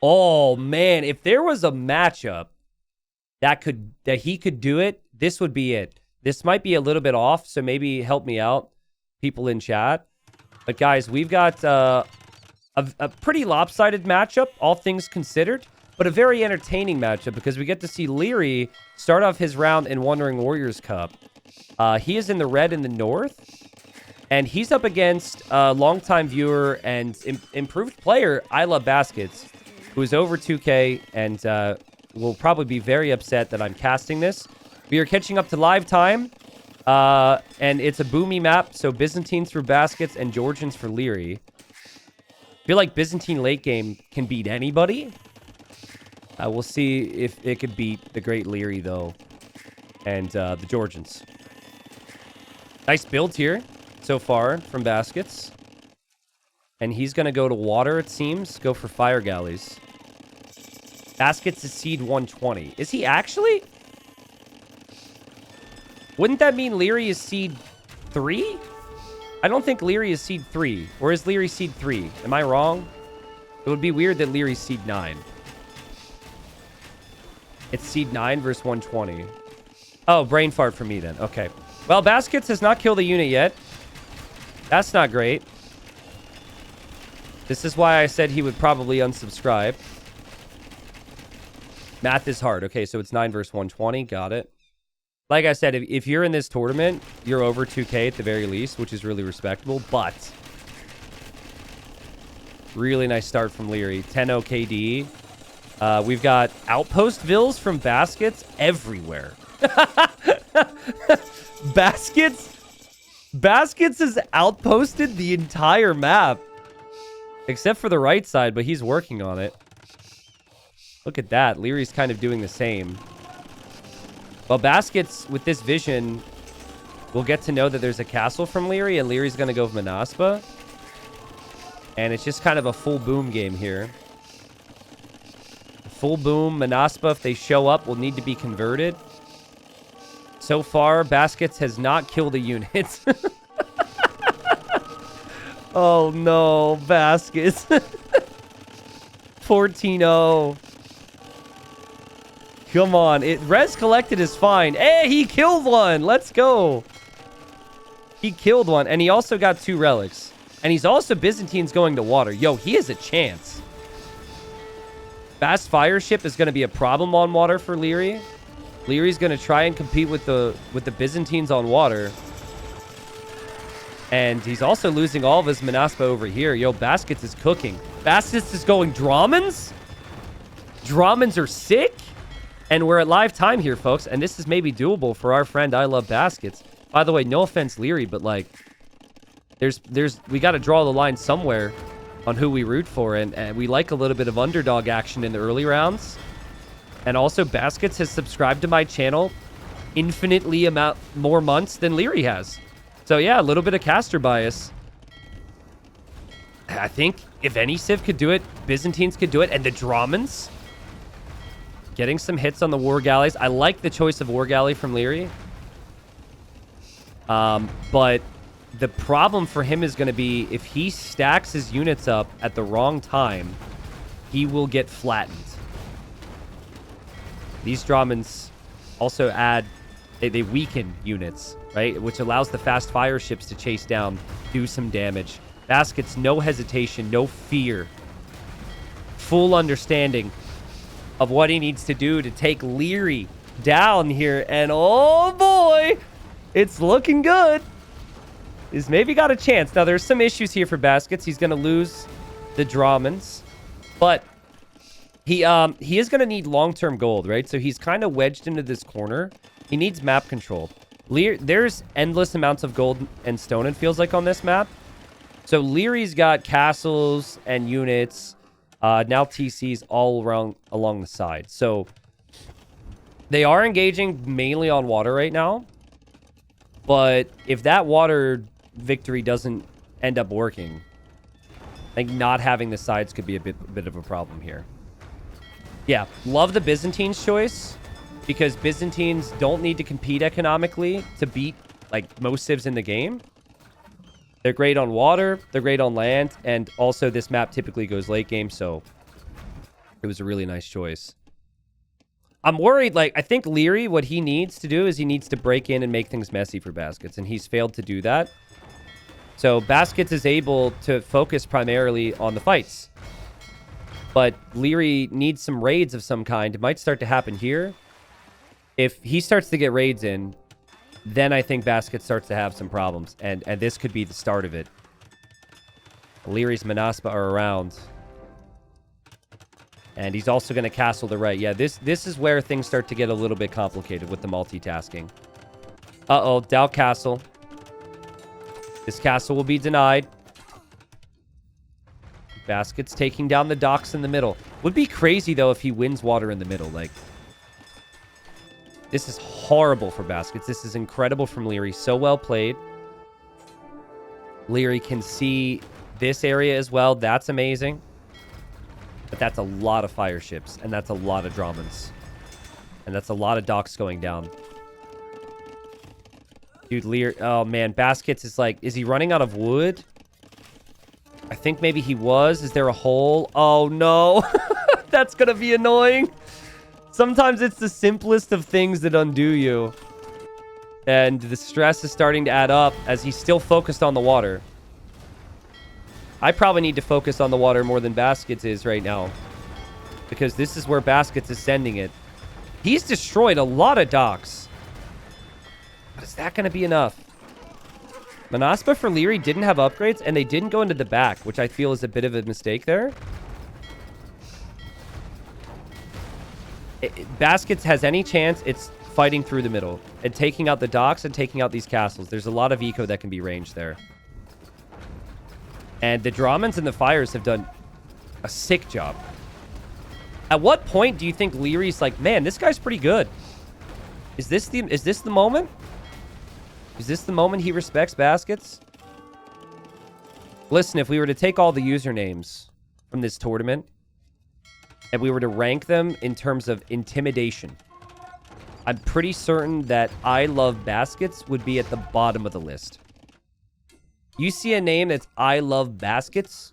Oh, man. If there was a matchup that he could do it, this would be it. This might be a little bit off, so maybe help me out, people in chat. But, guys, we've got a pretty lopsided matchup, all things considered, but a very entertaining matchup because we get to see Liereyy start off his round in Wandering Warriors Cup. He is in the red in the north, and he's up against a longtime viewer and improved player, ilovebaskets, who is over 2K and will probably be very upset that I'm casting this. We are catching up to live time, and it's a boomy map, so Byzantines for baskets and Georgians for Liereyy. I feel like Byzantine late game can beat anybody. We'll see if it could beat the great Liereyy, though, and the Georgians. Nice build here so far from baskets. And he's going to go to water, it seems. Go for fire galleys. Baskets is seed 120. Is he actually? Wouldn't that mean Liereyy is seed 3? I don't think Liereyy is seed 3. Or is Liereyy seed 3? Am I wrong? It would be weird that Lierey's seed 9. It's seed 9 versus 120. Oh, brain fart for me then. Okay. Well, Baskets has not killed a unit yet. That's not great. This is why I said he would probably unsubscribe. Math is hard. Okay, so it's 9 versus 120. Got it. Like I said, if you're in this tournament, you're over 2K at the very least, which is really respectable. But really nice start from Liereyy. 10-0 KD. We've got outpost vills from Baskets everywhere. Baskets is outposted the entire map. Except for the right side, but he's working on it. Look at that. Lierey's kind of doing the same. Well, Baskets, with this vision, will get to know that there's a castle from Liereyy, and Lierey's going to go with Manaspa. And it's just kind of a full boom game here. Full boom, Manaspa, if they show up, will need to be converted. So far, Baskets has not killed a unit. Oh no, Baskets. 14-0. Come on. Res collected is fine. Hey, he killed one. Let's go. He killed one. And he also got 2 relics. And he's also Byzantines going to water. Yo, he has a chance. Fast fire ship is going to be a problem on water for Liereyy. Lierey's going to try and compete with the Byzantines on water. And he's also losing all of his Manaspa over here. Yo, Baskets is cooking. Baskets is going Dramans? Dramans are sick? And we're at live time here, folks. And this is maybe doable for our friend ilovebaskets. By the way, no offense, Liereyy, but like, we got to draw the line somewhere on who we root for. And we like a little bit of underdog action in the early rounds. And also, Baskets has subscribed to my channel infinitely more months than Liereyy has. So yeah, a little bit of caster bias. I think if any Civ could do it, Byzantines could do it. And the Dramans getting some hits on the War Galleys. I like the choice of War Galley from Liereyy. But the problem for him is going to be if he stacks his units up at the wrong time, he will get flattened. These Dramans also add... They weaken units, right? Which allows the fast fire ships to chase down, do some damage. Baskets, no hesitation, no fear. Full understanding of what he needs to do to take Liereyy down here. And oh boy, it's looking good. He's maybe got a chance. Now, there's some issues here for Baskets. He's going to lose the Dramans. But he is going to need long-term gold, right? So he's kind of wedged into this corner. He needs map control. There's endless amounts of gold and stone, it feels like, on this map. So Lierey's got castles and units, now TCs all around along the side. So they are engaging mainly on water right now. But if that water victory doesn't end up working, I think not having the sides could be a bit of a problem here. Yeah, love the Byzantines choice. Because Byzantines don't need to compete economically to beat, like, most civs in the game. They're great on water, they're great on land, and also this map typically goes late game, so It was a really nice choice. I'm worried, like, I think Liereyy, what he needs to do is he needs to break in and make things messy for Baskets, and he's failed to do that. So Baskets is able to focus primarily on the fights. But Liereyy needs some raids of some kind. It might start to happen here. If he starts to get raids in, then I think Baskets starts to have some problems, and this could be the start of it. Lierey's Manaspa are around. And he's also going to castle the right. Yeah, this is where things start to get a little bit complicated with the multitasking. Uh-oh, doubt castle. This castle will be denied. Baskets taking down the docks in the middle. Would be crazy, though, if he wins water in the middle. Like, this is horrible for Baskets. This is incredible from Liereyy. So well played. Liereyy can see this area as well. That's amazing. But that's a lot of fire ships, and that's a lot of Dramans. And that's a lot of docks going down. Dude, Liereyy... Oh, man. Baskets is like... Is he running out of wood? I think maybe he was. Is there a hole? Oh, no. That's going to be annoying. Sometimes it's the simplest of things that undo you. And the stress is starting to add up as he's still focused on the water. I probably need to focus on the water more than Baskets is right now. Because this is where Baskets is sending it. He's destroyed a lot of docks. But is that going to be enough? Manaspa for Liereyy didn't have upgrades, and they didn't go into the back, which I feel is a bit of a mistake there. Baskets has any chance, it's fighting through the middle. And taking out the docks and taking out these castles. There's a lot of eco that can be ranged there. And the Dramans and the Fires have done a sick job. At what point do you think Lierey's like, man, this guy's pretty good? Is this the moment? Is this the moment he respects Baskets? Listen, if we were to take all the usernames from this tournament and we were to rank them in terms of intimidation, I'm pretty certain that I Love Baskets would be at the bottom of the list. You see a name that's I Love Baskets,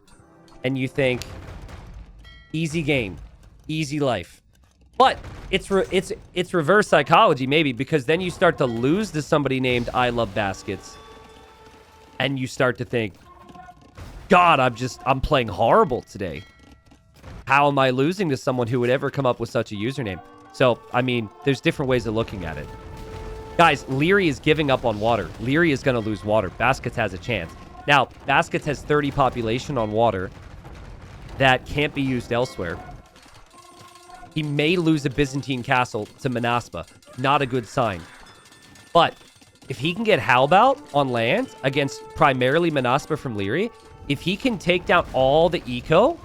and you think, easy game, easy life. But it's reverse psychology, maybe, because then you start to lose to somebody named I Love Baskets, and you start to think, God, I'm playing horrible today. How am I losing to someone who would ever come up with such a username? So, I mean, there's different ways of looking at it. Guys, Liereyy is giving up on water. Liereyy is going to lose water. Baskets has a chance. Now, Baskets has 30 population on water that can't be used elsewhere. He may lose a Byzantine castle to Manaspa. Not a good sign. But if he can get Halbout on land against primarily Manaspa from Liereyy, if he can take down all the eco,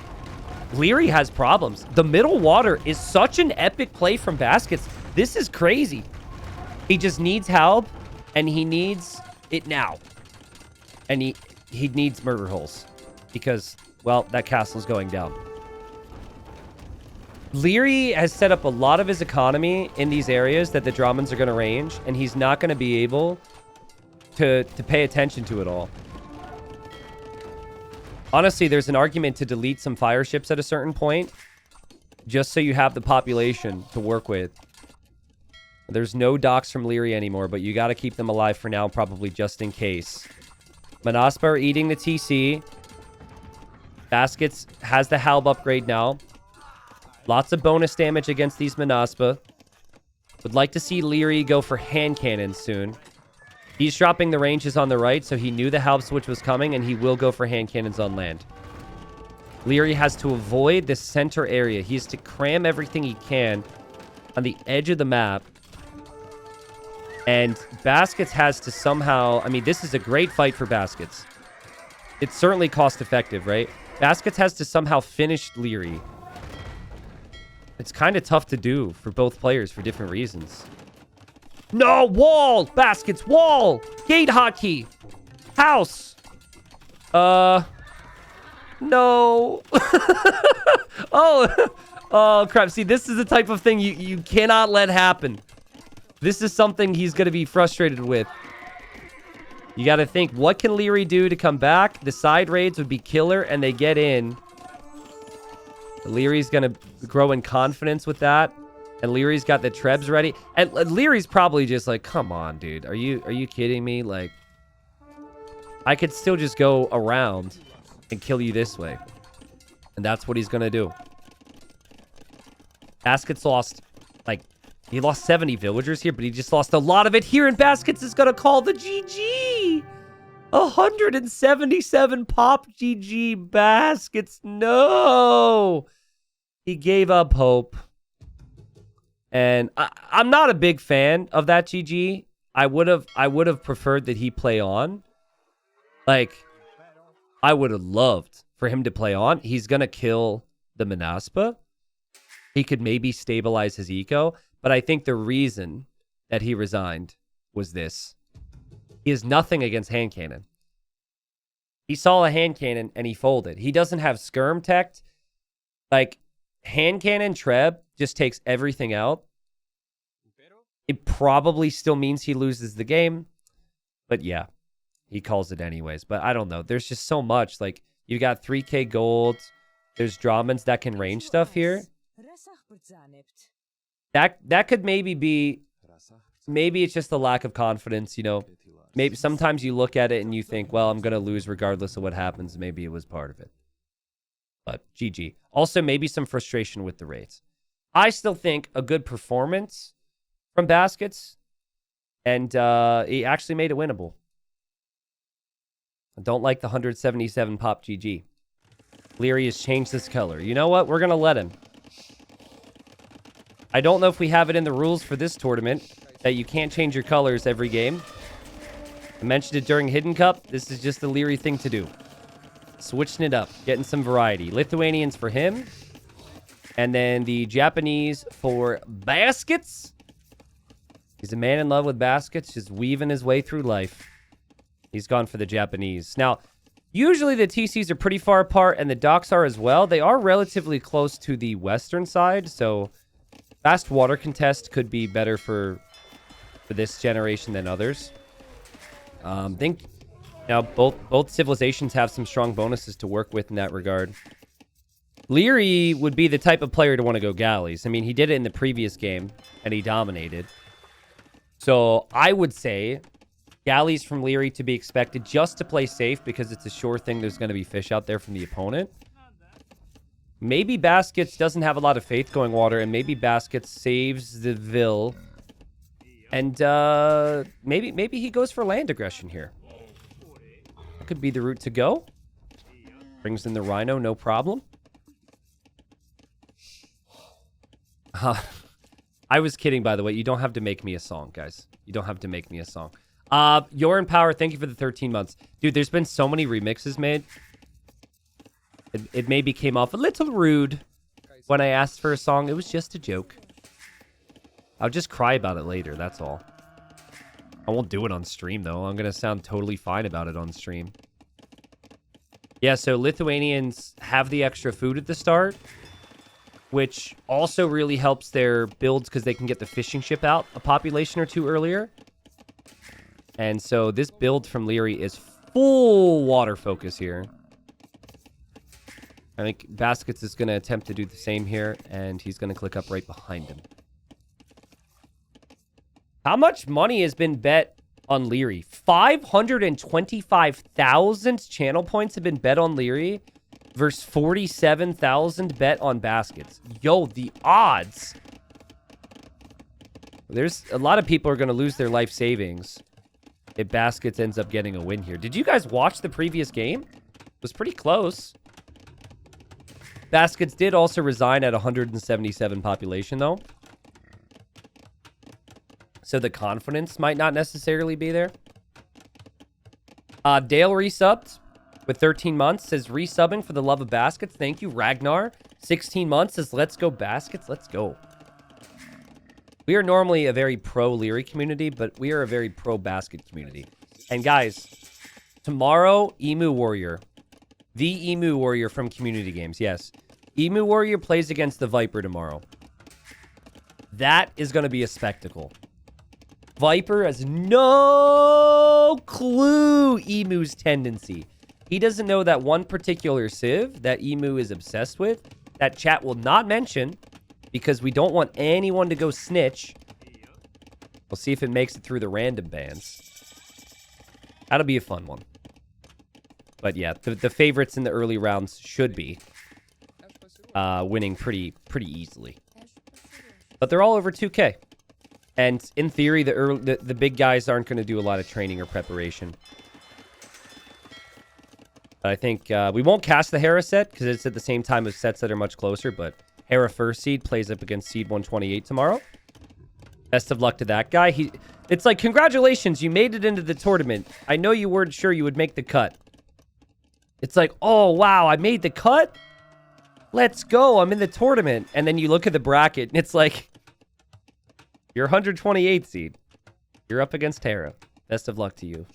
Liereyy has problems. The middle water is such an epic play from Baskets. This is crazy. He just needs Halb, and he needs it now. And he needs murder holes. Because, well, that castle's going down. Liereyy has set up a lot of his economy in these areas that the Dramans are going to range, and he's not going to be able to pay attention to it all. Honestly, there's an argument to delete some fire ships at a certain point, just so you have the population to work with. There's no docks from Liereyy anymore, but you got to keep them alive for now, probably just in case. Manaspa are eating the TC. Baskets has the Halb upgrade now. Lots of bonus damage against these Manaspa. Would like to see Liereyy go for hand cannons soon. He's dropping the ranges on the right, so he knew the Halb switch was coming, and he will go for hand cannons on land. Liereyy has to avoid the center area. He has to cram everything he can on the edge of the map. And Baskets has to somehow... I mean, this is a great fight for Baskets. It's certainly cost-effective, right? Baskets has to somehow finish Liereyy. It's kind of tough to do for both players for different reasons. No! Wall! Baskets! Wall! Gate hotkey! House! No! Oh, crap. See, this is the type of thing you cannot let happen. This is something he's going to be frustrated with. You got to think, what can Liereyy do to come back? The side raids would be killer, and they get in. Lierey's going to grow in confidence with that. And Lierey's got the trebs ready. And Lierey's probably just like, come on, dude. Are you kidding me? Like, I could still just go around and kill you this way. And that's what he's going to do. Baskets lost, like, he lost 70 villagers here, but he just lost a lot of it here. And Baskets is going to call the GG. 177 pop GG Baskets. No. He gave up hope. And I'm not a big fan of that GG. I would have preferred that he play on. Like, I would have loved for him to play on. He's going to kill the Manaspa. He could maybe stabilize his eco. But I think the reason that he resigned was this. He has nothing against hand cannon. He saw a hand cannon and he folded. He doesn't have skirm tech. Like, hand cannon Treb just takes everything out. It probably still means he loses the game. But yeah, he calls it anyways. But I don't know. There's just so much. Like, you got 3k gold. There's Dramans that can range stuff here. That could maybe be... Maybe it's just a lack of confidence, you know. Maybe sometimes you look at it and you think, well, I'm going to lose regardless of what happens. Maybe it was part of it. But GG. Also, maybe some frustration with the rates. I still think a good performance from Baskets. And he actually made it winnable. I don't like the 177 pop GG. Liereyy has changed his color. You know what? We're going to let him. I don't know if we have it in the rules for this tournament that you can't change your colors every game. I mentioned it during Hidden Cup. This is just the Liereyy thing to do. Switching it up, getting some variety. Lithuanians for him. And then the Japanese for Baskets. He's a man in love with Baskets, just weaving his way through life. He's gone for the Japanese. Now, usually the TCs are pretty far apart, and the docks are as well. They are relatively close to the western side, so fast water contest could be better for this generation than others. Think now both civilizations have some strong bonuses to work with in that regard. Liereyy would be the type of player to want to go galleys. I mean, he did it in the previous game, and he dominated. So I would say galleys from Liereyy to be expected just to play safe because it's a sure thing there's going to be fish out there from the opponent. Maybe Baskets doesn't have a lot of faith going water, and maybe Baskets saves the Vil. And maybe he goes for land aggression here. That could be the route to go. Brings in the Rhino, no problem. I was kidding, by the way. You don't have to make me a song, guys. You don't have to make me a song. You're in power. Thank you for the 13 months. Dude, there's been so many remixes made. It maybe came off a little rude when I asked for a song. It was just a joke. I'll just cry about it later, that's all. I won't do it on stream, though. I'm going to sound totally fine about it on stream. Yeah, so Lithuanians have the extra food at the start, which also really helps their builds because they can get the fishing ship out a population or two earlier. And so this build from Liereyy is full water focus here. I think Baskets is going to attempt to do the same here, and he's going to click up right behind him. How much money has been bet on Liereyy? 525,000 channel points have been bet on Liereyy versus 47,000 bet on Baskets. Yo, the odds. There's a lot of people are going to lose their life savings if Baskets ends up getting a win here. Did you guys watch the previous game? It was pretty close. Baskets did also resign at 177 population, though. So the confidence might not necessarily be there. Dale resubbed with 13 months. Says, resubbing for the love of Baskets. Thank you, Ragnar. 16 months says, let's go Baskets. Let's go. We are normally a very pro Liereyy community, but we are a very pro Basket community. And guys, tomorrow, Emu Warrior. The Emu Warrior from Community Games. Yes. Emu Warrior plays against the Viper tomorrow. That is going to be a spectacle. Viper has no clue Emu's tendency. He doesn't know that one particular civ that Emu is obsessed with. that chat will not mention because we don't want anyone to go snitch. We'll see if it makes it through the random bans. That'll be a fun one. But yeah, the favorites in the early rounds should be winning pretty easily. But they're all over 2K. And in theory, the big guys aren't going to do a lot of training or preparation. But I think we won't cast the Hera set because it's at the same time as sets that are much closer. But Hera first seed plays up against seed 128 tomorrow. Best of luck to that guy. It's like, congratulations, you made it into the tournament. I know you weren't sure you would make the cut. It's like, oh, wow, I made the cut? Let's go, I'm in the tournament. And then you look at the bracket, and it's like, you're 128 seed. You're up against Hera. Best of luck to you.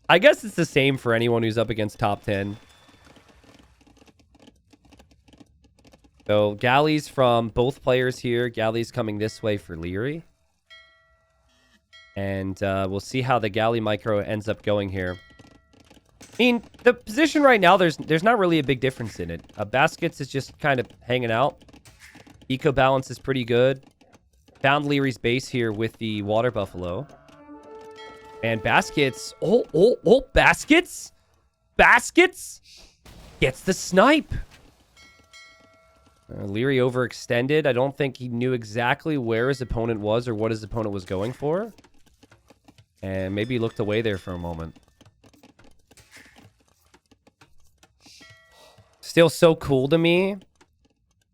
I guess it's the same for anyone who's up against top 10. So, galleys from both players here. Galleys coming this way for Liereyy. And we'll see how the galley micro ends up going here. I mean, the position right now, there's not really a big difference in it. Baskets is just kind of hanging out. Eco balance is pretty good. Found Leary's base here with the water buffalo. And Baskets... Baskets? Baskets? Gets the snipe. Liereyy overextended. I don't think he knew exactly where his opponent was or what his opponent was going for. And maybe he looked away there for a moment. Still so cool to me.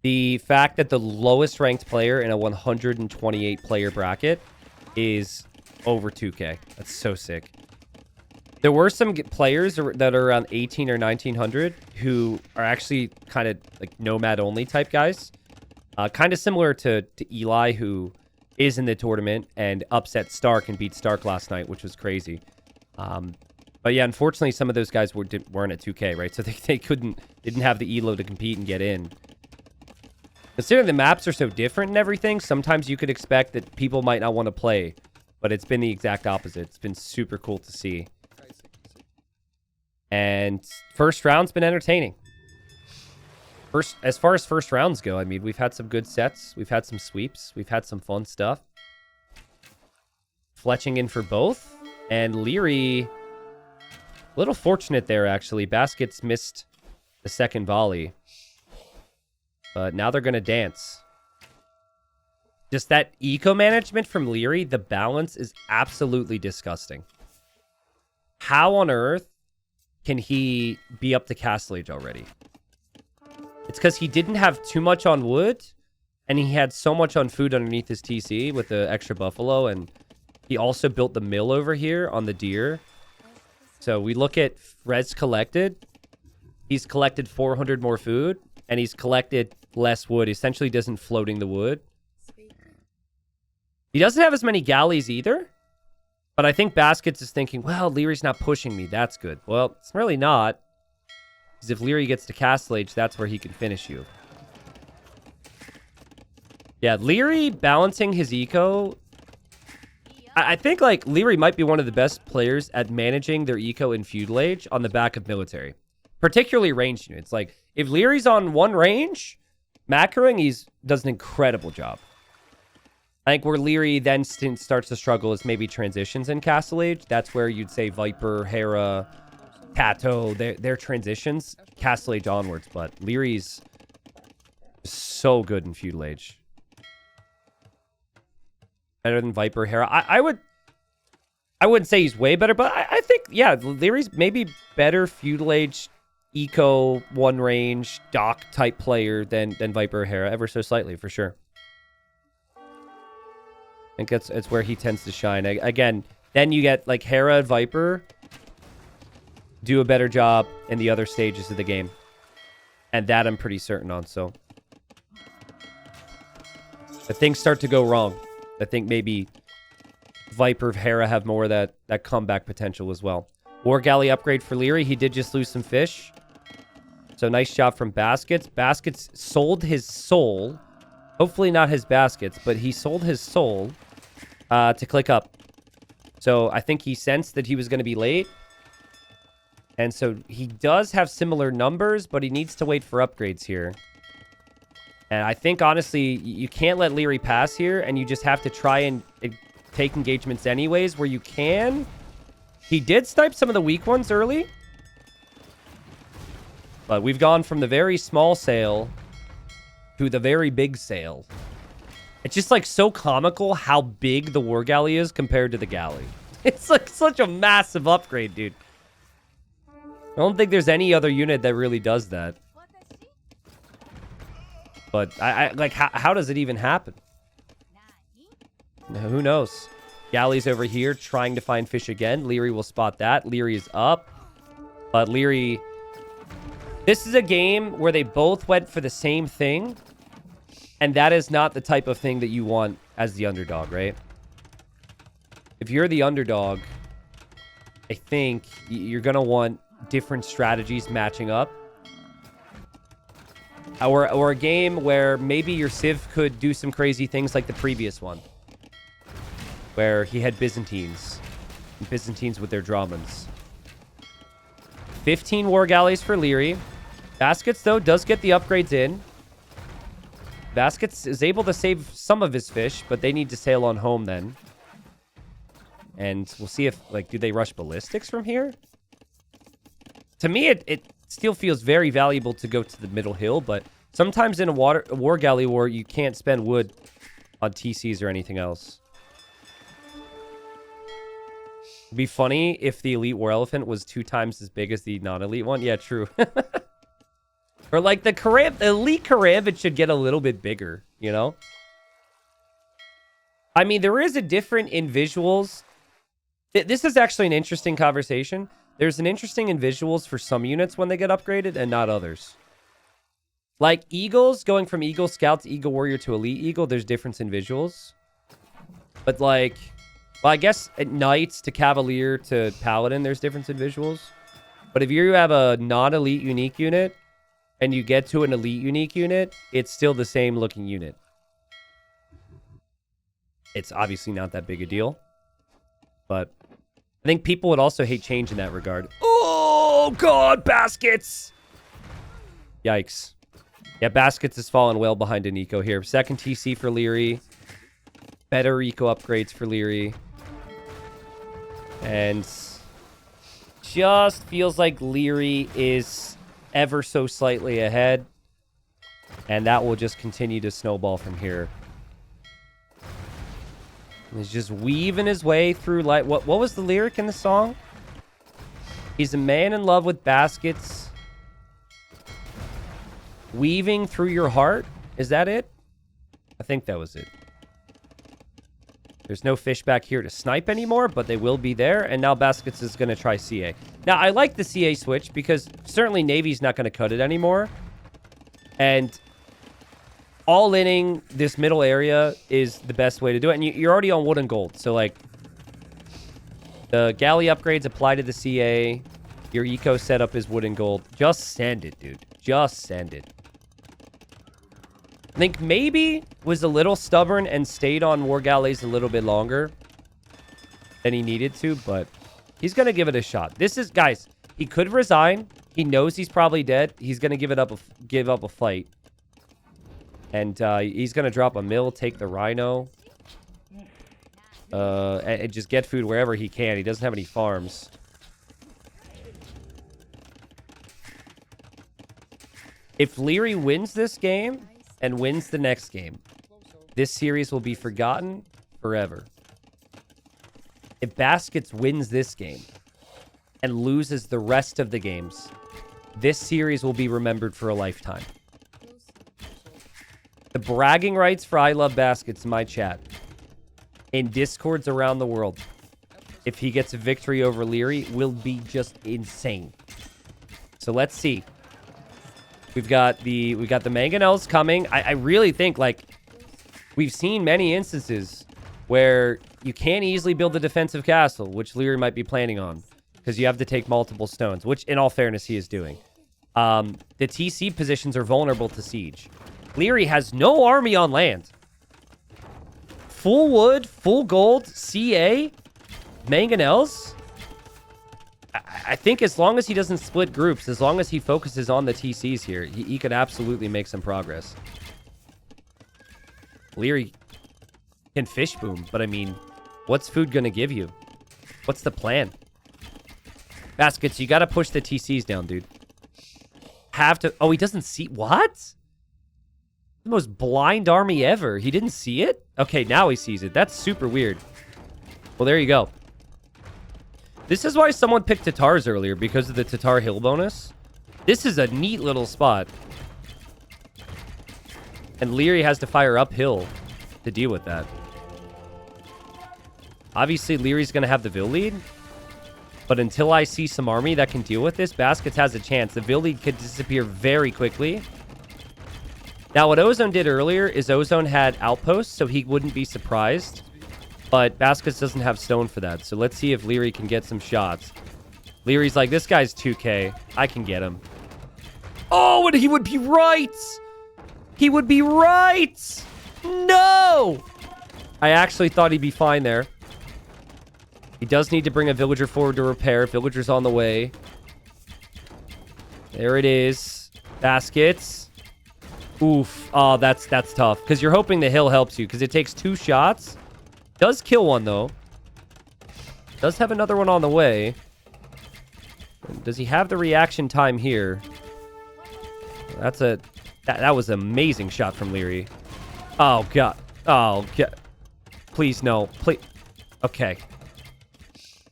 The fact that the lowest ranked player in a 128 player bracket is over 2K. That's so sick. There were some players that are around 18 or 1900 who are actually kind of like nomad only type guys. Kind of similar to Eli, who is in the tournament and upset Stark and beat Stark last night, which was crazy. But yeah, unfortunately, some of those guys weren't at 2K, right? So they didn't have the elo to compete and get in. Considering the maps are so different and everything, sometimes you could expect that people might not want to play. But it's been the exact opposite. It's been super cool to see. And first round's been entertaining. As far as first rounds go, I mean, we've had some good sets. We've had some sweeps. We've had some fun stuff. Fletching in for both. And Liereyy, a little fortunate there, actually. Baskets missed the second volley. But now they're going to dance. Just that eco management from Liereyy, the balance is absolutely disgusting. How on earth can he be up to Castle Age already? It's because he didn't have too much on wood, and he had so much on food underneath his TC with the extra buffalo, and he also built the mill over here on the deer. So we look at res collected. He's collected 400 more food, and he's collected less wood. He essentially doesn't floating the wood. He doesn't have as many galleys either. But I think Baskets is thinking, well, Leary's not pushing me. That's good. Well, it's really not. Because if Liereyy gets to Castle Age, that's where he can finish you. Yeah, Liereyy balancing his eco. I think, like, Liereyy might be one of the best players at managing their eco in Feudal Age on the back of military. Particularly ranged units. Like, if Leary's on one range, macroing, he does an incredible job. I think where Liereyy then starts to struggle is maybe transitions in Castle Age. That's where you'd say Viper, Hera, Tato, their transitions, Castle Age onwards. But Leary's so good in Feudal Age. Better than Viper, Hera. I wouldn't say he's way better, but I think, yeah, Leary's maybe better Feudal Age, eco, one range, dock type player than Viper or Hera, ever so slightly, for sure. I think it's where he tends to shine. Again, then you get like Hera and Viper do a better job in the other stages of the game. And that I'm pretty certain on, so. If things start to go wrong, I think maybe Viper, Hera have more of that comeback potential as well. War Galley upgrade for Liereyy. He did just lose some fish. So nice job from Baskets. Baskets sold his soul. Hopefully not his baskets, but he sold his soul to click up. So I think he sensed that he was going to be late. And so he does have similar numbers, but he needs to wait for upgrades here. And I think, honestly, you can't let Liereyy pass here, and you just have to try and take engagements anyways where you can. He did snipe some of the weak ones early. But we've gone from the very small sail to the very big sail. It's just, like, so comical how big the war galley is compared to the galley. It's, like, such a massive upgrade, dude. I don't think there's any other unit that really does that. But, like, how does it even happen? Who knows? Galley's over here trying to find fish again. Liereyy will spot that. Liereyy is up. But Liereyy... This is a game where they both went for the same thing. And that is not the type of thing that you want as the underdog, right? If you're the underdog, I think you're going to want different strategies matching up. Or a game where maybe your Civ could do some crazy things like the previous one. Where he had Byzantines. And Byzantines with their Dramans. 15 war galleys for Liereyy. Baskets, though, does get the upgrades in. Baskets is able to save some of his fish, but they need to sail on home then. And we'll see if, like, do they rush ballistics from here? To me, it still feels very valuable to go to the middle hill, but sometimes in a war galley war, you can't spend wood on TCs or anything else. It'd be funny if the elite war elephant was 2 times as big as the non-elite one. Yeah, true. Or like the elite Carib, it should get a little bit bigger, you know? I mean, there is a different in visuals. This is actually an interesting conversation. There's an interesting in visuals for some units when they get upgraded and not others. Like Eagles, going from Eagle Scout to Eagle Warrior to Elite Eagle, there's difference in visuals. But like, well, I guess at Knights to Cavalier to Paladin, there's difference in visuals. But if you have a non-elite unique unit and you get to an elite unique unit, it's still the same looking unit. It's obviously not that big a deal. But I think people would also hate change in that regard. Oh, God, Baskets! Yikes. Yeah, Baskets has fallen well behind an eco here. Second TC for Liereyy. Better eco upgrades for Liereyy. And just feels like Liereyy is ever so slightly ahead. And that will just continue to snowball from here. He's just weaving his way through light. What was the lyric in the song? He's a man in love with baskets. Weaving through your heart. Is that it? I think that was it. There's no fish back here to snipe anymore, but they will be there. And now Baskets is going to try CA. Now, I like the CA switch because certainly Navy's not going to cut it anymore. And all-inning this middle area is the best way to do it. And you're already on wood and gold. So, like, the galley upgrades apply to the CA. Your eco setup is wood and gold. Just send it, dude. Just send it. I think maybe was a little stubborn and stayed on war galleys a little bit longer than he needed to, but he's going to give it a shot. This is, guys, he could resign. He knows he's probably dead. He's going to give up a fight. And he's going to drop a mill, take the rhino, and just get food wherever he can. He doesn't have any farms. If Liereyy wins this game and wins the next game, this series will be forgotten forever. If Baskets wins this game and loses the rest of the games, this series will be remembered for a lifetime. The bragging rights for I Love Baskets in my chat, in Discords around the world, if he gets a victory over Liereyy, will be just insane. So let's see. We got the mangonels coming. I really think, like, we've seen many instances where you can't easily build a defensive castle, which Liereyy might be planning on, because you have to take multiple stones, which, in all fairness, he is doing. The TC positions are vulnerable to siege. Liereyy has no army on land. Full wood, full gold, CA, mangonels. I think as long as he doesn't split groups, as long as he focuses on the TCs here, he could absolutely make some progress. Liereyy can fish boom, but I mean, what's food going to give you? What's the plan? Baskets, you got to push the TCs down, dude. Have to... Oh, he doesn't see... What? The most blind army ever. He didn't see it? Okay, now he sees it. That's super weird. Well, there you go. This is why someone picked Tatars earlier, because of the Tatar hill bonus. This is a neat little spot. And Liereyy has to fire uphill to deal with that. Obviously, Leary's going to have the Vil lead. But until I see some army that can deal with this, Baskets has a chance. The Vil lead could disappear very quickly. Now, what Ozone did earlier is Ozone had outposts, so he wouldn't be surprised. But Baskets doesn't have stone for that. So let's see if Liereyy can get some shots. Leary's like, this guy's 2K. I can get him. Oh, and he would be right. He would be right. No. I actually thought he'd be fine there. He does need to bring a villager forward to repair. Villager's on the way. There it is. Baskets. Oof. Oh, that's tough. Because you're hoping the hill helps you. Because it takes 2 shots. Does kill one, though. Does have another one on the way. Does he have the reaction time here? That was an amazing shot from Liereyy. Oh, God. Oh, God. Please, no. Please. Okay.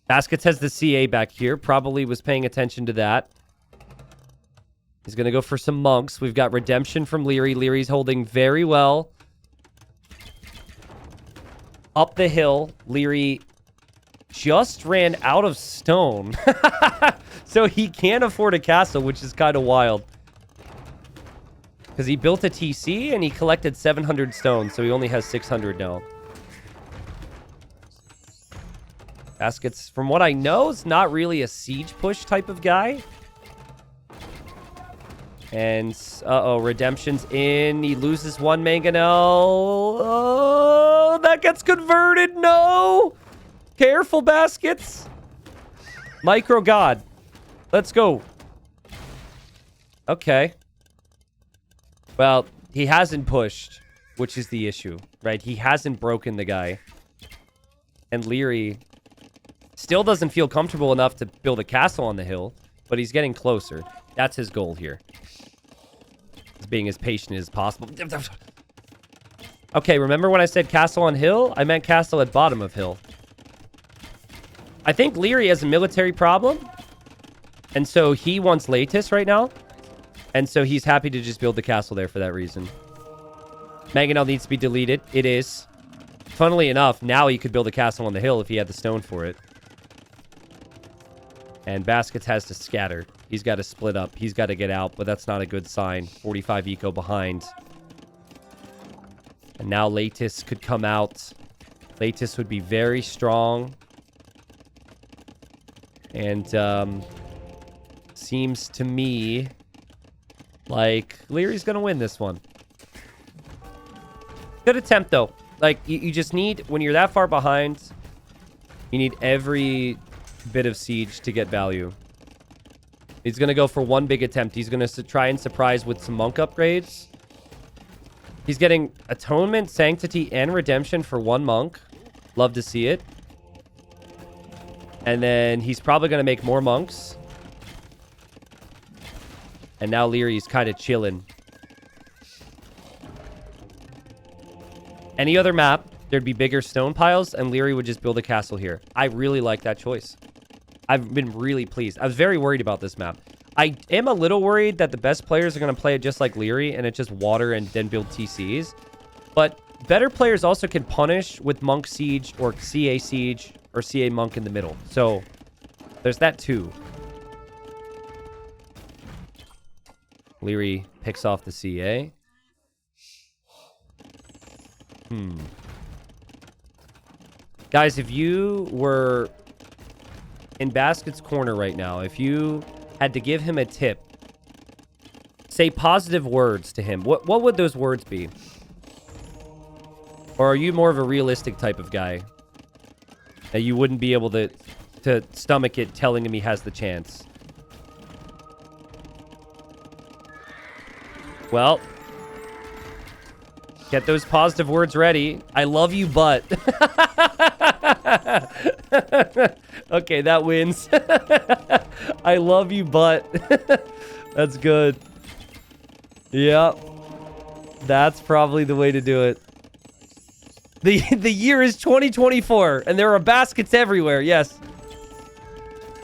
Baskets has the CA back here. Probably was paying attention to that. He's going to go for some monks. We've got redemption from Liereyy. Leary's holding very well. Up the hill, Liereyy just ran out of stone. So he can't afford a castle, which is kind of wild. Because he built a TC and he collected 700 stone, so he only has 600 now. Baskets, from what I know, is not really a siege push type of guy. And, uh-oh, redemption's in. He loses 1 mangonel. Oh, that gets converted. No. Careful, Baskets. Micro God. Let's go. Okay. Well, he hasn't pushed, which is the issue, right? He hasn't broken the guy. And Liereyy still doesn't feel comfortable enough to build a castle on the hill, but he's getting closer. That's his goal here. He's being as patient as possible. Okay, remember when I said castle on hill? I meant castle at bottom of hill. I think Liereyy has a military problem. And so he wants Lattice right now. And so he's happy to just build the castle there for that reason. Mangonel needs to be deleted. It is. Funnily enough, now he could build a castle on the hill if he had the stone for it. And Baskets has to scatter. He's got to split up. He's got to get out, but that's not a good sign. 45 eco behind. And now Lattice could come out. Lattice would be very strong. And seems to me like Leary's going to win this one. Good attempt, though. Like, you just need, when you're that far behind, you need every bit of siege to get value. He's going to go for 1 big attempt. He's going to try and surprise with some monk upgrades. He's getting Atonement, Sanctity, and Redemption for 1 monk. Love to see it. And then he's probably going to make more monks. And now Lierey's kind of chilling. Any other map, there'd be bigger stone piles, and Liereyy would just build a castle here. I really like that choice. I've been really pleased. I was very worried about this map. I am a little worried that the best players are going to play it just like Liereyy, and it's just water and then build TCs. But better players also can punish with Monk Siege or CA Siege or CA Monk in the middle. So there's that too. Liereyy picks off the CA. Guys, if you were in Basket's corner right now, if you had to give him a tip, say positive words to him, what would those words be? Or are you more of a realistic type of guy? That you wouldn't be able to to stomach it telling him he has the chance. Well, get those positive words ready. I love you, but. Okay, that wins. I love you, but. That's good. Yeah. That's probably the way to do it. The year is 2024, and there are baskets everywhere. Yes.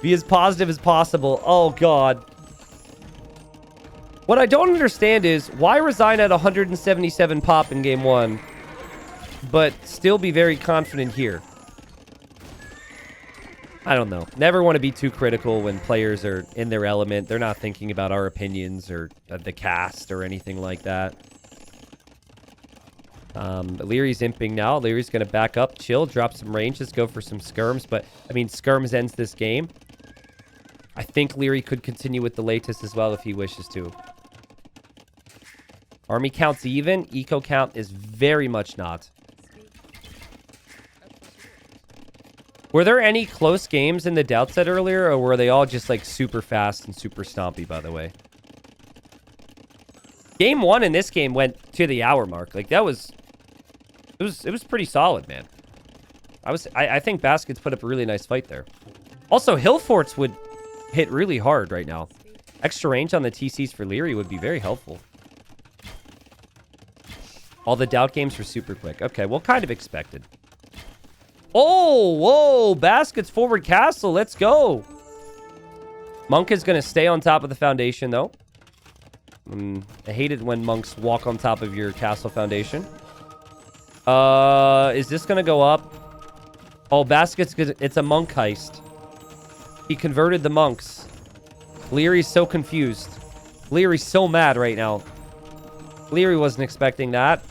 Be as positive as possible. Oh, God. What I don't understand is, why resign at 177 pop in game 1, but still be very confident here? I don't know. Never want to be too critical when players are in their element. They're not thinking about our opinions or the cast or anything like that. Lierey's imping now. Lierey's going to back up, chill, drop some ranges, go for some skirms. But, I mean, skirms ends this game. I think Liereyy could continue with the latest as well if he wishes to. Army count's even. Eco count is very much not. Were there any close games in the doubt set earlier, or were they all just like super fast and super stompy, by the way? Game 1 in this game went to the hour mark. Like that was it was pretty solid, man. I think Baskets put up a really nice fight there. Also, hill forts would hit really hard right now. Extra range on the TCs for Liereyy would be very helpful. All the doubt games were super quick. Okay, well, kind of expected. Oh, whoa, Baskets forward castle. Let's go. Monk is going to stay on top of the foundation, though. I hate it when monks walk on top of your castle foundation. Is this going to go up? Oh, Baskets, it's a monk heist. He converted the monks. Lierey's so confused. Lierey's so mad right now. Liereyy wasn't expecting that.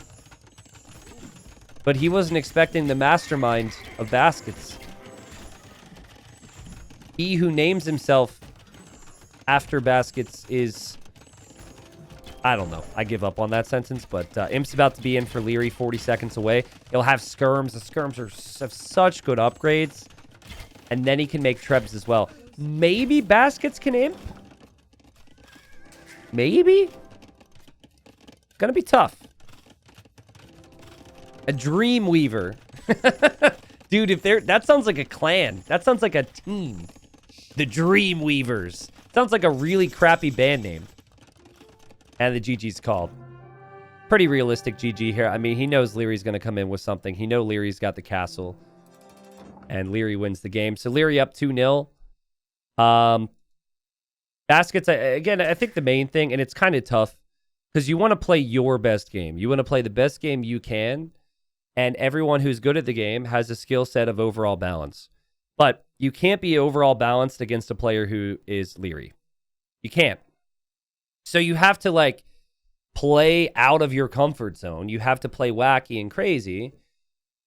But he wasn't expecting the mastermind of Baskets. He who names himself after Baskets is... I don't know. I give up on that sentence, but Imp's about to be in for Liereyy 40 seconds away. He'll have skirms. The skirms have such good upgrades. And then he can make trebs as well. Maybe Baskets can Imp? Maybe? Gonna be tough. A Dreamweaver. Dude, if they're... That sounds like a clan. That sounds like a team. The Dreamweavers. Sounds like a really crappy band name. And the GG's called. Pretty realistic GG here. I mean, he knows Lierey's going to come in with something. He knows Lierey's got the castle. And Liereyy wins the game. So Liereyy up 2-0. Baskets, again, I think the main thing, and it's kind of tough, because you want to play your best game. You want to play the best game you can. And everyone who's good at the game has a skill set of overall balance. But you can't be overall balanced against a player who is Liereyy. You can't. So you have to, like, play out of your comfort zone. You have to play wacky and crazy.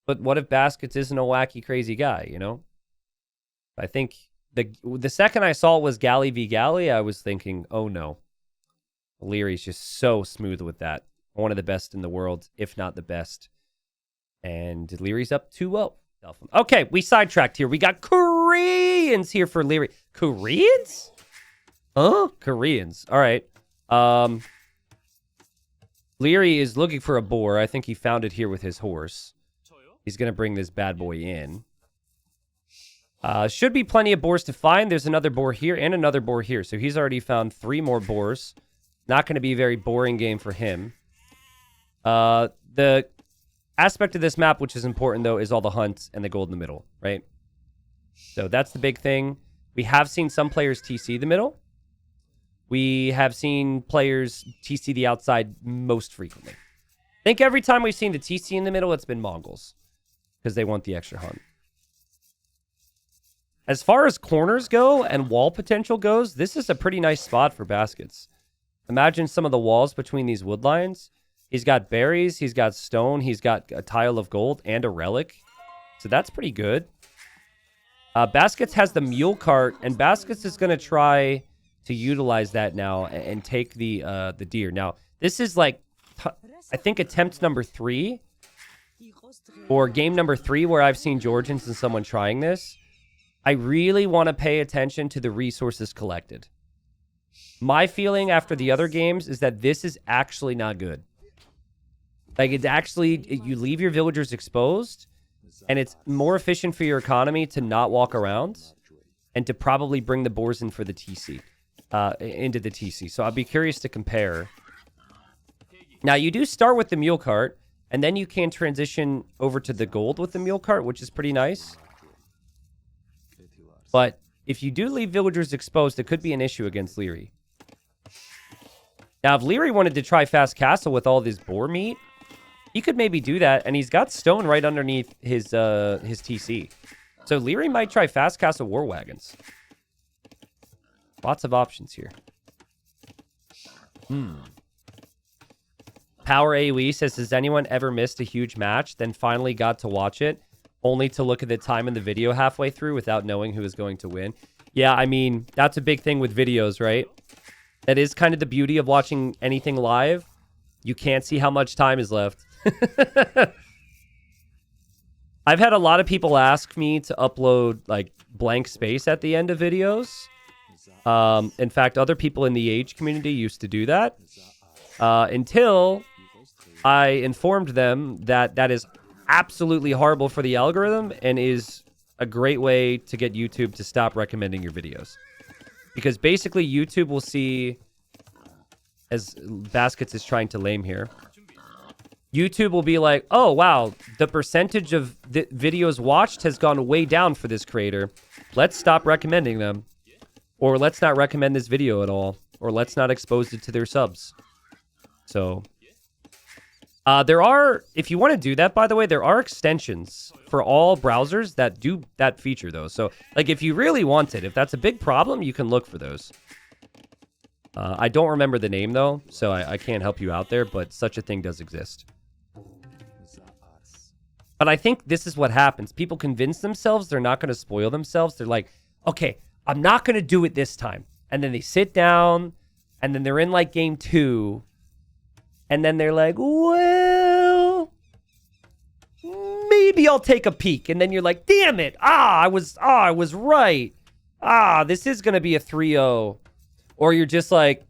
But what if Baskets isn't a wacky, crazy guy, you know? I think the second I saw it was Galley v. Galley, I was thinking, oh, no. Lierey's just so smooth with that. One of the best in the world, if not the best. And Lierey's up 2-0. Okay, we sidetracked here. We got Koreans here for Liereyy. Koreans? Huh? Koreans. All right. Liereyy is looking for a boar. I think he found it here with his horse. He's going to bring this bad boy in. Should be plenty of boars to find. There's another boar here and another boar here. So he's already found 3 more boars. Not going to be a very boring game for him. The aspect of this map, which is important, though, is all the hunts and the gold in the middle, right? So that's the big thing. We have seen some players TC the middle. We have seen players TC the outside most frequently. I think every time we've seen the TC in the middle, it's been Mongols because they want the extra hunt. As far as corners go and wall potential goes, this is a pretty nice spot for Baskets. Imagine some of the walls between these wood lines. He's got berries, he's got stone, he's got a tile of gold and a relic. So that's pretty good. Baskets has the mule cart, and Baskets is going to try to utilize that now and take the deer. Now, this is like, I think attempt number 3 or game number 3 where I've seen Georgians and someone trying this. I really want to pay attention to the resources collected. My feeling after the other games is that this is actually not good. Like, it's actually, you leave your villagers exposed, and it's more efficient for your economy to not walk around and to probably bring the boars in for the TC, into the TC. So I'll be curious to compare. Now, you do start with the mule cart, and then you can transition over to the gold with the mule cart, which is pretty nice. But if you do leave villagers exposed, it could be an issue against Liereyy. Now, if Liereyy wanted to try fast castle with all this boar meat, he could maybe do that, and he's got stone right underneath his TC. So Liereyy might try fast castle war wagons. Lots of options here. Power AoE says, has anyone ever missed a huge match, then finally got to watch it, only to look at the time in the video halfway through without knowing who was going to win? Yeah, I mean, that's a big thing with videos, right? That is kind of the beauty of watching anything live. You can't see how much time is left. I've had a lot of people ask me to upload like blank space at the end of videos. In fact, other people in the age community used to do that until I informed them that that is absolutely horrible for the algorithm and is a great way to get YouTube to stop recommending your videos. Because basically YouTube will see, as Baskets is trying to lame here, YouTube will be like, oh, wow, the percentage of the videos watched has gone way down for this creator. Let's stop recommending them. Or let's not recommend this video at all. Or let's not expose it to their subs. So, there are, if you want to do that, by the way, there are extensions for all browsers that do that feature, though. So, like, if you really want it, if that's a big problem, you can look for those. I don't remember the name, though, so I can't help you out there, but such a thing does exist. But I think this is what happens. People convince themselves they're not going to spoil themselves. They're like, okay, I'm not going to do it this time. And then they sit down, and then they're in, like, game 2. And then they're like, well, maybe I'll take a peek. And then you're like, damn it. I was right. This is going to be a 3-0. Or you're just like,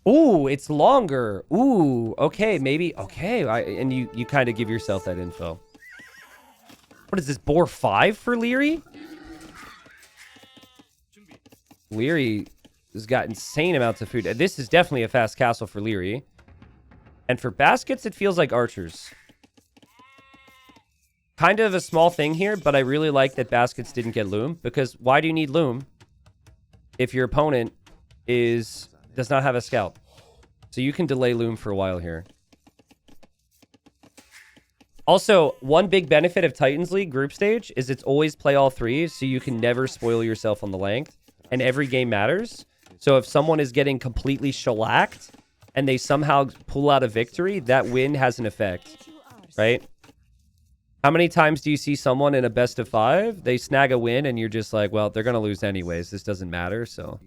ooh, it's longer. Ooh, okay, maybe. Okay. And you kind of give yourself that info. What is this, boar 5 for Liereyy? Liereyy has got insane amounts of food. This is definitely a fast castle for Liereyy. And for Baskets, it feels like archers. Kind of a small thing here, but I really like that Baskets didn't get loom. Because why do you need loom if your opponent does not have a scout? So you can delay loom for a while here. Also, one big benefit of Titans League group stage is it's always play all 3, so you can never spoil yourself on the length. And every game matters. So if someone is getting completely shellacked and they somehow pull out a victory, that win has an effect, right? How many times do you see someone in a best of 5? They snag a win and you're just like, well, they're going to lose anyways. This doesn't matter, so.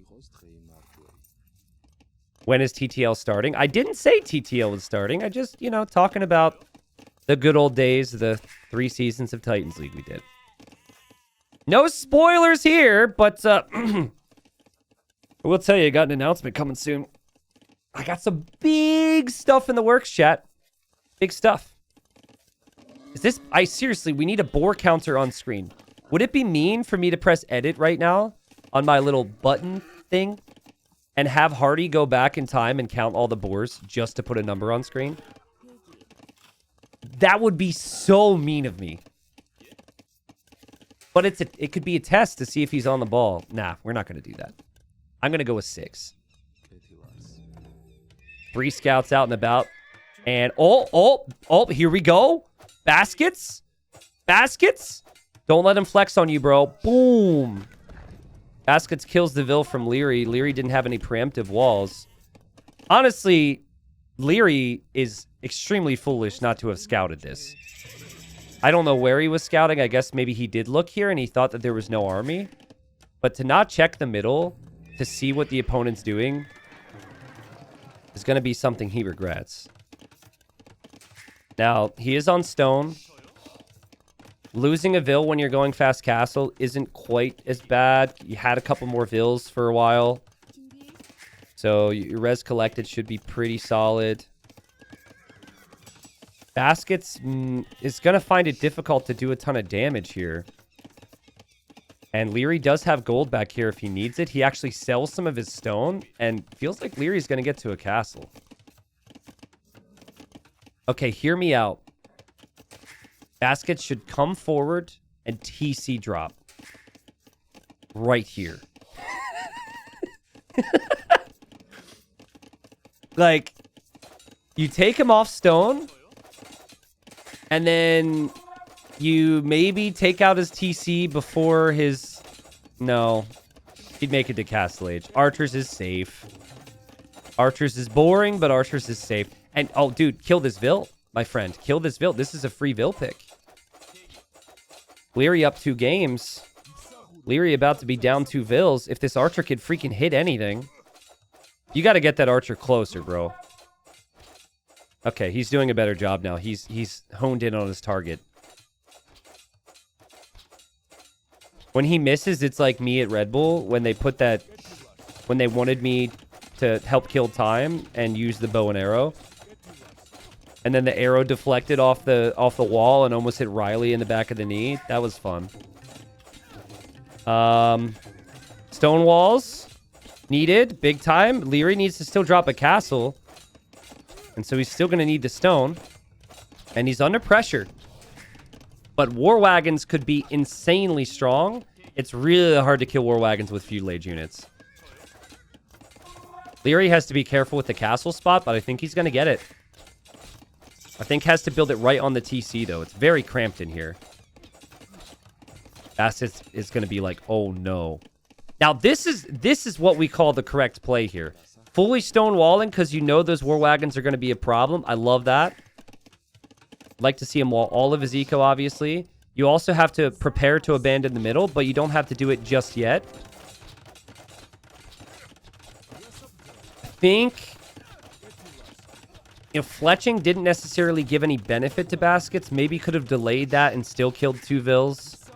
When is TTL starting? I didn't say TTL was starting. I just, talking about the good old days, the 3 seasons of Titans League we did. No spoilers here, but I will tell you, I got an announcement coming soon. I got some big stuff in the works, chat. Big stuff. Is this... seriously, we need a boar counter on screen. Would it be mean for me to press edit right now on my little button thing and have Hardy go back in time and count all the boars just to put a number on screen? That would be so mean of me. But it could be a test to see if he's on the ball. Nah, we're not going to do that. I'm going to go with 6. 3 scouts out and about. And, here we go. Baskets. Don't let him flex on you, bro. Boom. Baskets kills the Vil from Liereyy. Liereyy didn't have any preemptive walls. Honestly, Liereyy is extremely foolish not to have scouted this. I don't know where he was scouting. I guess maybe he did look here and he thought that there was no army. But to not check the middle to see what the opponent's doing is going to be something he regrets. Now, he is on stone. Losing a Vil when you're going fast castle isn't quite as bad. You had a couple more Vils for a while. So your res collected should be pretty solid. Baskets is going to find it difficult to do a ton of damage here. And Liereyy does have gold back here if he needs it. He actually sells some of his stone and feels like Lierey's going to get to a castle. Okay, hear me out. Baskets should come forward and TC drop. Right here. Like, you take him off stone, and then you maybe take out his TC before his... No. He'd make it to Castle Age. Archers is safe. Archers is boring, but Archers is safe. And, oh, dude, kill this Vil, my friend. Kill this Vil. This is a free Vil pick. Liereyy up 2 games. Liereyy about to be down 2 Vils. If this Archer could freaking hit anything, you got to get that Archer closer, bro. Okay, he's doing a better job now. He's honed in on his target. When he misses, it's like me at Red Bull when they put that... When they wanted me to help kill time and use the bow and arrow. And then the arrow deflected off the wall and almost hit Riley in the back of the knee. That was fun. Stone walls. Needed. Big time. Liereyy needs to still drop a castle. And so he's still going to need the stone. And he's under pressure. But war wagons could be insanely strong. It's really hard to kill war wagons with feudal age units. Liereyy has to be careful with the castle spot, but I think he's going to get it. I think has to build it right on the TC, though. It's very cramped in here. Baskets is going to be like, oh, no. Now, this is what we call the correct play here. Fully stone walling because you know those war wagons are going to be a problem. I love that. Like to see him wall all of his eco, obviously. You also have to prepare to abandon the middle, but you don't have to do it just yet. I think... You know, fletching didn't necessarily give any benefit to Baskets. Maybe could have delayed that and still killed 2 Vils.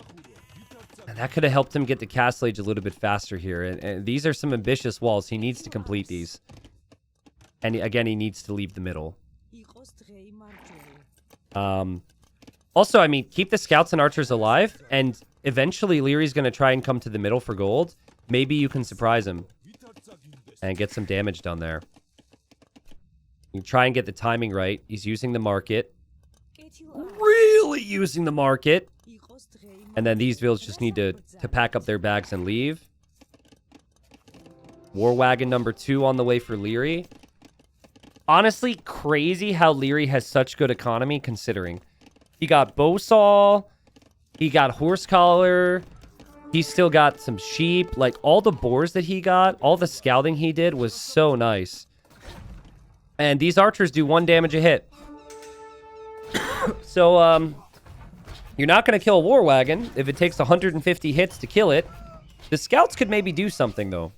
And that could have helped him get to Castle Age a little bit faster here. And these are some ambitious walls. He needs to complete these. And again, he needs to leave the middle. Also, I mean, keep the scouts and archers alive. And eventually, Lierey's going to try and come to the middle for gold. Maybe you can surprise him. And get some damage done there. You try and get the timing right. He's using the market. Really using the market. And then these Vils just need to pack up their bags and leave. War wagon number 2 on the way for Liereyy. Honestly, crazy how Liereyy has such good economy considering. He got bowsaw. He got horse collar. He's still got some sheep. Like, all the boars that he got, all the scouting he did was so nice. And these archers do 1 damage a hit. So, you're not going to kill a war wagon if it takes 150 hits to kill it. The scouts could maybe do something, though.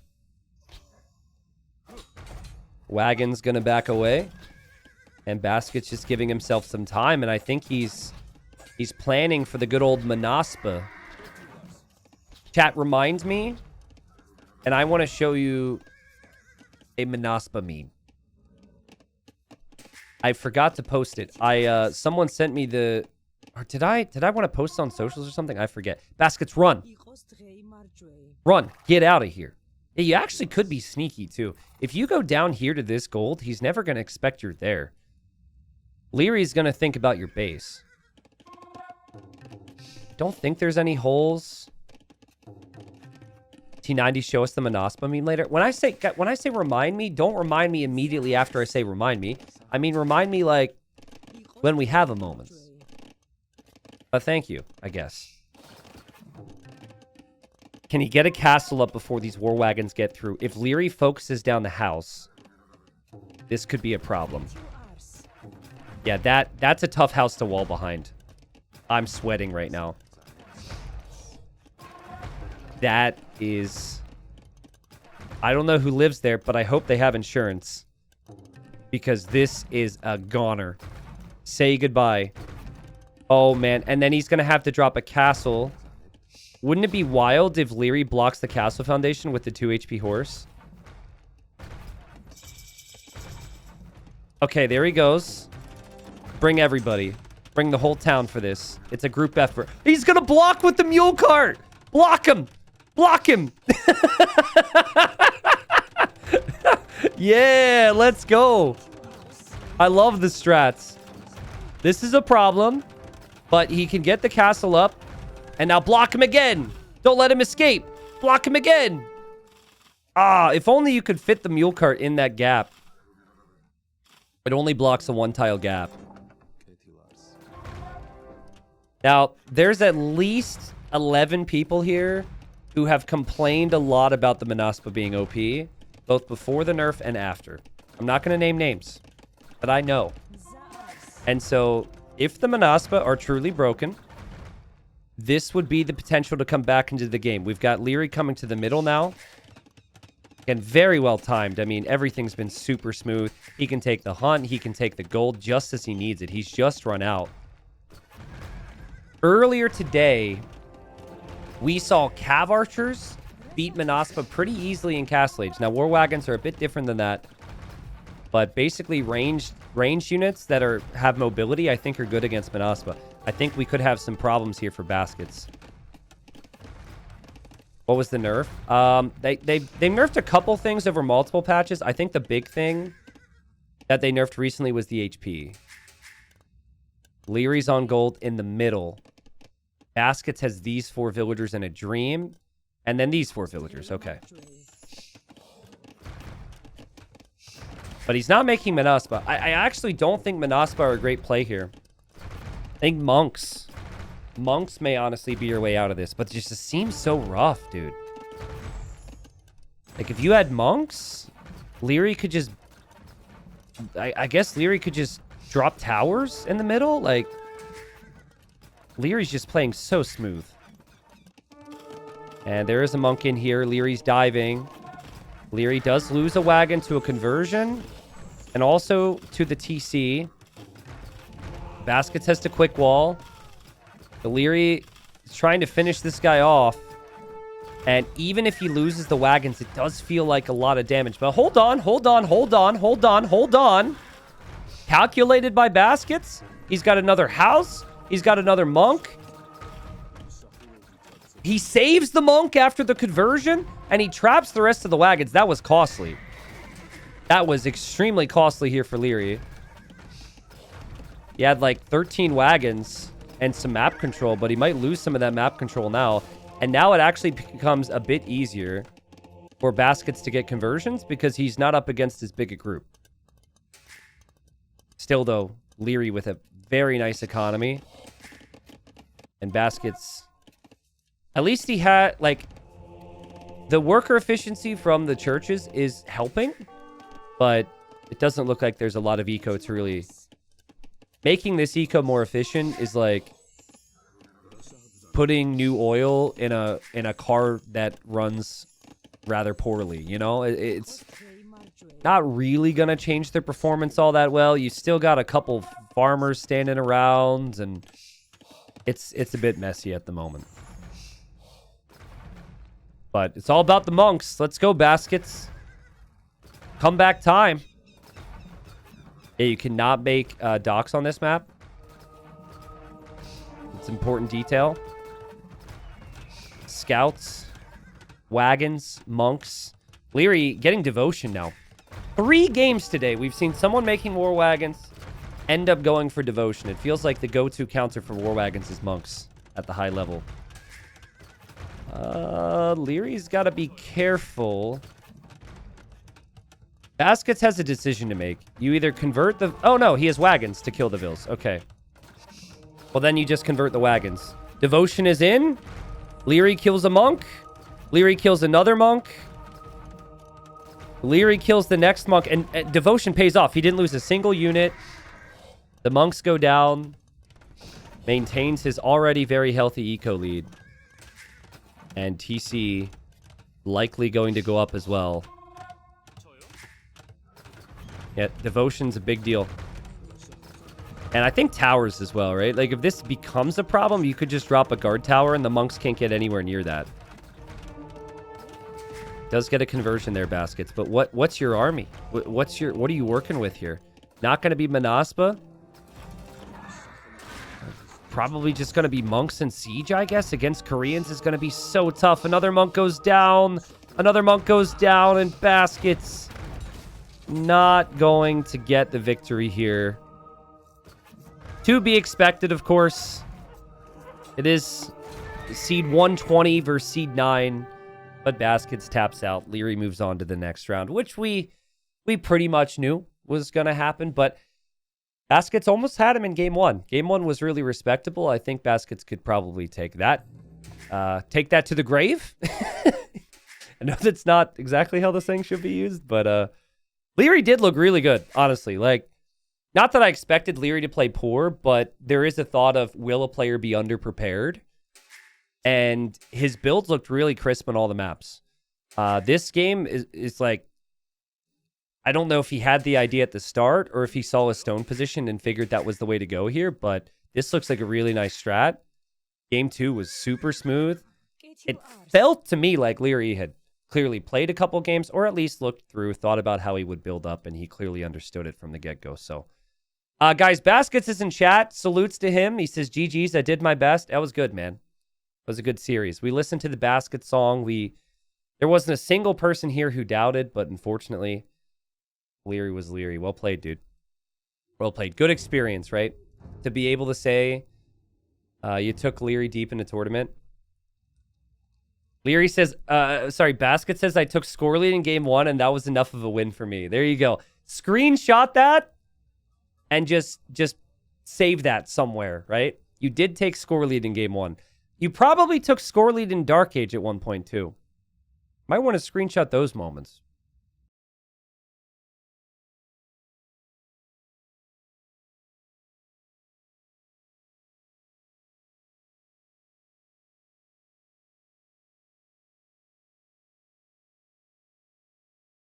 Wagon's going to back away. And Basket's just giving himself some time. And I think he's planning for the good old Manaspa. Chat reminds me. And I want to show you a Manaspa meme. I forgot to post it. Someone sent me the... Or did I want to post it on socials or something? I forget. Baskets, run. Run. Get out of here. Yeah, you actually could be sneaky, too. If you go down here to this gold, he's never going to expect you're there. Lierey's going to think about your base. Don't think there's any holes. T90, show us the Manaspa meme later. When I say remind me, don't remind me immediately after I say remind me. I mean, remind me, like, when we have a moment. But thank you, I guess. Can he get a castle up before these war wagons get through? If Liereyy focuses down the house, this could be a problem. Yeah, that's a tough house to wall behind. I'm sweating right now. That is... I don't know who lives there, but I hope they have insurance. Because this is a goner. Say goodbye Oh, man. And then he's going to have to drop a castle. Wouldn't it be wild if Liereyy blocks the castle foundation with the 2 HP horse? Okay, there he goes. Bring everybody. Bring the whole town for this. It's a group effort. He's going to block with the mule cart. Block him. Block him. Yeah, let's go. I love the strats. This is a problem, but he can get the castle up. And now block him again. Don't let him escape. Block him again. Ah, if only you could fit the mule cart in that gap. It only blocks a 1-tile gap. Now, there's at least 11 people here who have complained a lot about the Manaspa being OP, both before the nerf and after. I'm not going to name names, but I know. And so, if the Manaspa are truly broken, this would be the potential to come back into the game. We've got Liereyy coming to the middle now. And very well timed. I mean, everything's been super smooth. He can take the hunt. He can take the gold just as he needs it. He's just run out. Earlier today, we saw Cav Archers beat Manaspa pretty easily in Castle Age. Now, War Wagons are a bit different than that. But basically, ranged units that have mobility, I think, are good against Manaspa. I think we could have some problems here for baskets. What was the nerf? They nerfed a couple things over multiple patches. I think the big thing that they nerfed recently was the HP. Lierey's on gold in the middle. Baskets has these 4 villagers and a dream. And then these 4 villagers. Okay. But he's not making Manaspa. I actually don't think Manaspa are a great play here. I think monks. Monks may honestly be your way out of this, but it just seems so rough, dude. Like, if you had monks, Liereyy could just... I guess Liereyy could just drop towers in the middle? Like, Lierey's just playing so smooth. And there is a monk in here. Lierey's diving. Liereyy does lose a wagon to a conversion. And also to the TC. Baskets has to quick wall. Liereyy is trying to finish this guy off. And even if he loses the wagons, it does feel like a lot of damage. But hold on, hold on, hold on, hold on, hold on. Calculated by Baskets. He's got another house. He's got another monk. He saves the monk after the conversion. And he traps the rest of the wagons. That was costly. That was extremely costly here for Liereyy. He had like 13 wagons and some map control, but he might lose some of that map control now. And now it actually becomes a bit easier for Baskets to get conversions because he's not up against as big a group. Still, though, Liereyy with a very nice economy. And Baskets... At least he had, like... The worker efficiency from the churches is helping, but it doesn't look like there's a lot of eco to really... Making this eco more efficient is like putting new oil in a car that runs rather poorly, you know? It's not really going to change their performance all that well. You still got a couple farmers standing around, and it's a bit messy at the moment. But it's all about the monks. Let's go, Baskets. Comeback time. Yeah, you cannot make docks on this map. It's important detail. Scouts, wagons, monks. Liereyy getting devotion now. 3 games today. We've seen someone making war wagons end up going for devotion. It feels like the go-to counter for war wagons is monks at the high level. Lierey's got to be careful. Baskets has a decision to make. You either convert the... Oh, no, he has wagons to kill the vills. Okay. Well, then you just convert the wagons. Devotion is in. Liereyy kills a monk. Liereyy kills another monk. Liereyy kills the next monk. And devotion pays off. He didn't lose a single unit. The monks go down. Maintains his already very healthy eco lead. And TC likely going to go up as well. Yeah, devotion's a big deal. And I think towers as well, right? Like, if this becomes a problem, you could just drop a guard tower and the monks can't get anywhere near that. Does get a conversion there, Baskets. But what's your army? What are you working with here? Not going to be Manaspa? Probably just going to be monks and siege, I guess. Against Koreans is going to be so tough. Another monk goes down. Another monk goes down, and Baskets not going to get the victory here. To be expected, of course. It is seed 120 versus seed 9. But Baskets taps out. Liereyy moves on to the next round, which we pretty much knew was going to happen. But Baskets almost had him in game 1. Game 1 was really respectable. I think Baskets could probably take that. Take that to the grave. I know that's not exactly how the saying should be used, but Liereyy did look really good, honestly. Like, not that I expected Liereyy to play poor, but there is a thought of, will a player be underprepared? And his builds looked really crisp on all the maps. This game is like, I don't know if he had the idea at the start or if he saw a stone position and figured that was the way to go here, but this looks like a really nice strat. Game 2 was super smooth. It felt to me like Liereyy had clearly played a couple games, or at least looked through, thought about how he would build up, and he clearly understood it from the get-go. So, guys, Baskets is in chat. Salutes to him. He says, GG's, I did my best. That was good, man. It was a good series. We listened to the Basket song. There wasn't a single person here who doubted, but unfortunately, Liereyy was Liereyy. Well played, dude. Well played. Good experience, right? To be able to say you took Liereyy deep in a tournament. Liereyy says, Basket says, I took score lead in game 1, and that was enough of a win for me. There you go. Screenshot that and just save that somewhere, right? You did take score lead in game 1. You probably took score lead in Dark Age at one point, too. Might want to screenshot those moments.